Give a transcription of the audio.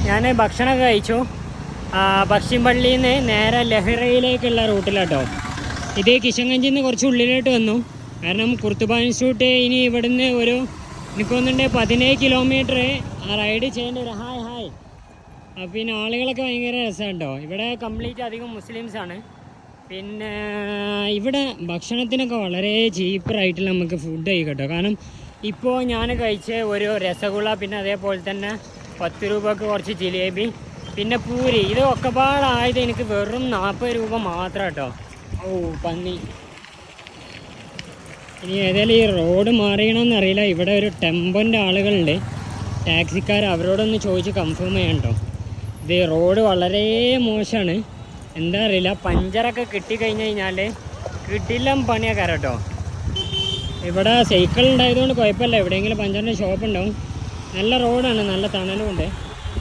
ഞാൻ ഭക്ഷണമൊക്കെ കഴിച്ചു. ബക്ഷിംപള്ളിയിൽ നിന്ന് നേരെ ലഹ്റയിലേക്കുള്ള റൂട്ടിലാട്ടോ. ഇത് കിഷൻഗഞ്ചിൽ നിന്ന് കുറച്ച് ഉള്ളിലോട്ട് വന്നു. കാരണം കുർത്തുബ ഇൻസ്റ്റിറ്റ്യൂട്ട് ഇനി ഇവിടുന്ന് എനിക്ക് തോന്നുന്നുണ്ട് 17 കിലോമീറ്റർ റൈഡ് ചെയ്യേണ്ട ഒരു ഹായ്. പിന്നെ ആളുകളൊക്കെ ഭയങ്കര രസമുണ്ടോ. ഇവിടെ കംപ്ലീറ്റ് അധികം മുസ്ലിംസാണ്. പിന്നെ ഇവിടെ ഭക്ഷണത്തിനൊക്കെ വളരെ ചീപ്പറായിട്ടുള്ള നമുക്ക് ഫുഡ് കഴിക്കട്ടോ. കാരണം ഇപ്പോൾ ഞാൻ കഴിച്ച ഒരു രസഗുള, പിന്നെ അതേപോലെ തന്നെ 10 രൂപക്ക് കുറച്ച് ജിലേബി, പിന്നെ പൂരി, ഇത് ഒക്കെപ്പാടായത് എനിക്ക് വെറും 40 രൂപ മാത്രം കേട്ടോ. പന്നി. ഇനി ഏതായാലും ഈ റോഡ് മാറിയണമെന്നറിയില്ല. ഇവിടെ ഒരു ടെമ്പോൻ്റെ ആളുകളുണ്ട്, ടാക്സിക്കാർ. അവരോടൊന്ന് ചോദിച്ച് കൺഫേം ചെയ്യണം കേട്ടോ. ഇത് റോഡ് വളരെ മോശമാണ്. എന്താ അറിയില്ല, പഞ്ചറൊക്കെ കിട്ടിക്കഴിഞ്ഞ് കഴിഞ്ഞാൽ കിട്ടില്ല പണിയൊക്കെ കേട്ടോ. ഇവിടെ സൈക്കിൾ ഉണ്ടായതുകൊണ്ട് കുഴപ്പമില്ല, എവിടെയെങ്കിലും പഞ്ചറിൻ്റെ ഷോപ്പ് ഉണ്ടാവും. നല്ല റോഡാണ്, നല്ല തണലും ഉണ്ട്.